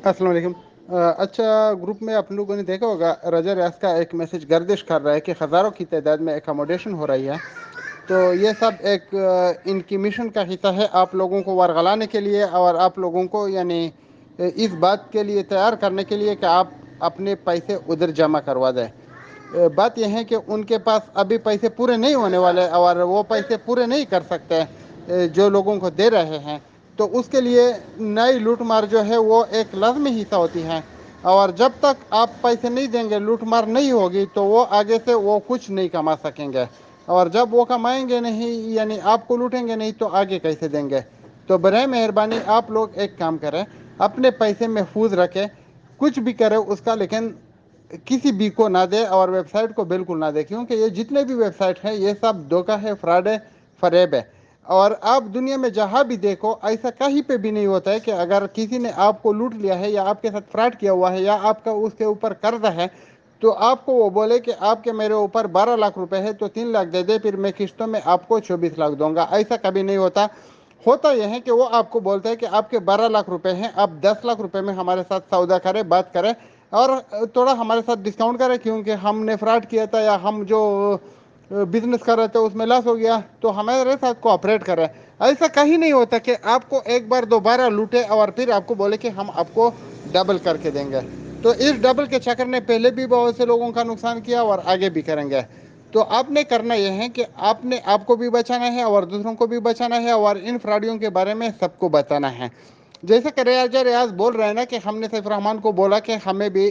السلام علیکم۔ اچھا، گروپ میں آپ لوگوں نے دیکھا ہوگا رجا ریاض کا ایک میسج گردش کر رہا ہے کہ ہزاروں کی تعداد میں اکاموڈیشن ہو رہی ہے، تو یہ سب ایک ان کی مشن کا حصہ ہے آپ لوگوں کو ورغلانے کے لیے، اور آپ لوگوں کو یعنی اس بات کے لیے تیار کرنے کے لیے کہ آپ اپنے پیسے ادھر جمع کروا دیں۔ بات یہ ہے کہ ان کے پاس ابھی پیسے پورے نہیں ہونے والے، اور وہ پیسے پورے نہیں کر سکتے جو لوگوں کو دے رہے ہیں، تو اس کے لیے نئی لوٹ مار جو ہے وہ ایک لازمی حصہ ہوتی ہے، اور جب تک آپ پیسے نہیں دیں گے، لوٹ مار نہیں ہوگی، تو وہ آگے سے وہ کچھ نہیں کما سکیں گے، اور جب وہ کمائیں گے نہیں یعنی آپ کو لوٹیں گے نہیں تو آگے کیسے دیں گے؟ تو برائے مہربانی آپ لوگ ایک کام کریں، اپنے پیسے محفوظ رکھیں، کچھ بھی کرے اس کا، لیکن کسی بھی کو نہ دے، اور ویب سائٹ کو بالکل نہ دے، کیونکہ یہ جتنے بھی ویب سائٹ ہیں یہ سب دھوکہ ہے، فراڈ ہے، فریب ہے۔ اور آپ دنیا میں جہاں بھی دیکھو ایسا کہیں پہ بھی نہیں ہوتا ہے کہ اگر کسی نے آپ کو لوٹ لیا ہے یا آپ کے ساتھ فراڈ کیا ہوا ہے یا آپ کا اس کے اوپر قرض ہے، تو آپ کو وہ بولے کہ آپ کے میرے اوپر 12 لاکھ روپے ہے تو 3 لاکھ دے دے، پھر میں قسطوں میں آپ کو 24 لاکھ دوں گا۔ ایسا کبھی نہیں ہوتا۔ ہوتا یہ ہے کہ وہ آپ کو بولتا ہے کہ آپ کے 12 لاکھ روپے ہیں، آپ 10 لاکھ روپے میں ہمارے ساتھ سودا کرے، بات کرے، اور تھوڑا ہمارے ساتھ ڈسکاؤنٹ کرے، کیونکہ ہم نے فراڈ کیا تھا یا ہم جو بزنس کر رہے تھے اس میں لاس ہو گیا، تو ہمارے ساتھ کوآپریٹ کرے۔ ایسا کہیں نہیں ہوتا کہ آپ کو ایک بار دوبارہ لوٹے اور پھر آپ کو بولے کہ ہم آپ کو ڈبل کر کے دیں گے۔ تو اس ڈبل کے چکر نے پہلے بھی بہت سے لوگوں کا نقصان کیا اور آگے بھی کریں گے۔ تو آپ نے کرنا یہ ہے کہ آپ نے آپ کو بھی بچانا ہے اور دوسروں کو بھی بچانا ہے، اور ان فراڈیوں کے بارے میں سب کو بتانا ہے۔ جیسے کہ ریاض بول رہے ہیں نا کہ ہم نے سیف الرحمان کو بولا کہ ہمیں بھی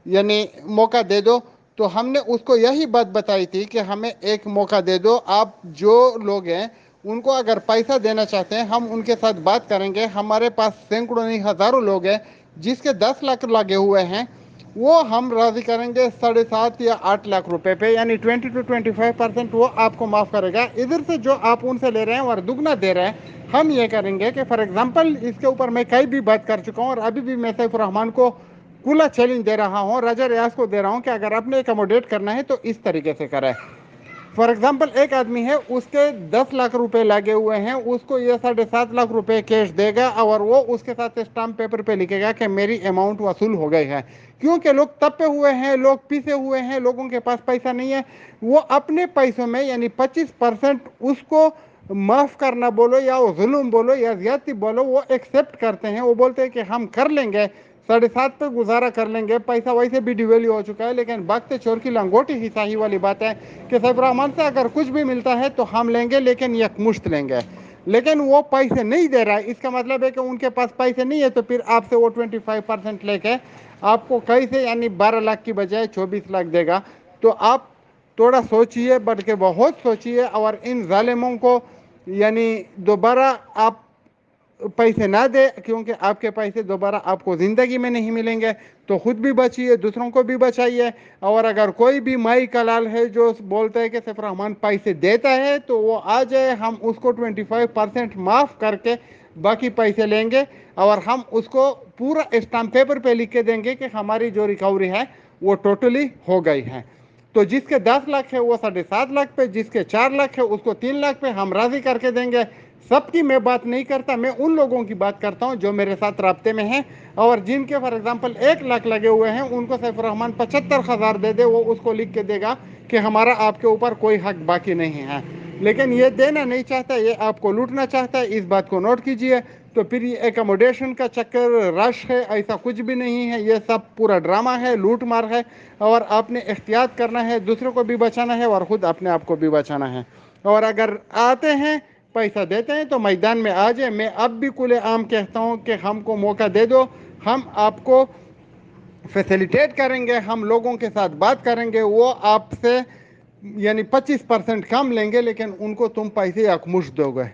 یعنی موقع دے دو، تو ہم نے اس کو یہی بات بتائی تھی کہ ہمیں ایک موقع دے دو، آپ جو لوگ ہیں ان کو اگر پیسہ دینا چاہتے ہیں ہم ان کے ساتھ بات کریں گے، ہمارے پاس سینکڑوں نہیں ہزاروں لوگ ہیں جس کے 10 لاکھ لگے ہوئے ہیں، وہ ہم راضی کریں گے 7.5 یا 8 لاکھ روپے پہ، یعنی 20 to 25% وہ آپ کو معاف کرے گا۔ ادھر سے جو آپ ان سے لے رہے ہیں اور دگنا دے رہے ہیں، ہم یہ کریں گے کہ فار ایگزامپل اس کے اوپر میں کئی بھی بات کر چکا ہوں، اور ابھی بھی میں سیف الرحمان کو کھلا چیلنج دے رہا ہوں، رجا ریاض کو دے رہا ہوں کہ اگر آپ نے اکاموڈیٹ کرنا ہے تو اس طریقے سے کریں۔ فار ایگزامپل ایک آدمی ہے، اس کے 10 لاکھ روپے لگے ہوئے ہیں، اس کو یہ 7.5 لاکھ روپے کیش دے گا، اور وہ اس کے ساتھ اسٹامپ پیپر پہ لکھے گا کہ میری اماؤنٹ وصول ہو گئی ہے، کیونکہ لوگ تپے ہوئے ہیں، لوگ پیسے ہوئے ہیں، لوگوں کے پاس پیسہ نہیں ہے، وہ اپنے پیسوں میں یعنی 25% اس کو معاف کرنا بولو یا وہ ظلم بولو یا زیادتی بولو، وہ ایکسیپٹ کرتے ہیں، وہ بولتے ہیں کہ ہم کر لیں گے، 7.5 پہ گزارا کر لیں گے، پیسہ ویسے بھی ڈیویلیو ہو چکا ہے، لیکن بھاگتے چور کی لنگوٹی ہی صحیح والی بات ہے کہ سیف الرحمان سے اگر کچھ بھی ملتا ہے تو ہم لیں گے، لیکن یک مشت لیں گے، لیکن وہ پیسے نہیں دے رہا ہے، اس کا مطلب ہے کہ ان کے پاس پیسے نہیں ہے، تو پھر آپ سے وہ 25% لے کے آپ کو کیسے یعنی 12 لاکھ کی بجائے 24 لاکھ دے گا؟ تو آپ تھوڑا سوچئے، بلکہ بہت سوچئے، اور ان ظالموں کو یعنی دوبارہ آپ پیسے نہ دے، کیونکہ آپ کے پیسے دوبارہ آپ کو زندگی میں نہیں ملیں گے۔ تو خود بھی بچیے، دوسروں کو بھی بچائیے، اور اگر کوئی بھی مائی کلال ہے جو بولتا ہے کہ سیف الرحمان پیسے دیتا ہے تو وہ آ جائے، ہم اس کو 25% معاف کر کے باقی پیسے لیں گے، اور ہم اس کو پورا اسٹامپ پیپر پہ لکھ کے دیں گے کہ ہماری جو ریکوری ہے وہ ٹوٹلی ہو گئی ہے۔ تو جس کے 10 لاکھ ہے وہ 7.5 لاکھ پہ، جس کے 4 لاکھ ہے اس کو 3 لاکھ پہ ہم راضی کر کے دیں گے۔ سب کی میں بات نہیں کرتا، میں ان لوگوں کی بات کرتا ہوں جو میرے ساتھ رابطے میں ہیں، اور جن کے فار ایگزامپل 1 لاکھ لگے ہوئے ہیں، ان کو سیف الرحمان 75,000 دے دے، وہ اس کو لکھ کے دے گا کہ ہمارا آپ کے اوپر کوئی حق باقی نہیں ہے، لیکن یہ دینا نہیں چاہتا، یہ آپ کو لوٹنا چاہتا ہے، اس بات کو نوٹ کیجئے۔ تو پھر یہ ایکاموڈیشن کا چکر رش ہے، ایسا کچھ بھی نہیں ہے، یہ سب پورا ڈرامہ ہے، لوٹ مار ہے، اور آپ نے احتیاط کرنا ہے، دوسروں کو بھی بچانا ہے اور خود اپنے آپ کو بھی بچانا ہے۔ اور اگر آتے ہیں پیسہ دیتے ہیں تو میدان میں آ جائیں، میں اب بھی کھلے عام کہتا ہوں کہ ہم کو موقع دے دو، ہم آپ کو فیسیلیٹیٹ کریں گے، ہم لوگوں کے ساتھ بات کریں گے، وہ آپ سے یعنی 25% کم لیں گے، لیکن ان کو تم پیسے یکمشت دو گے۔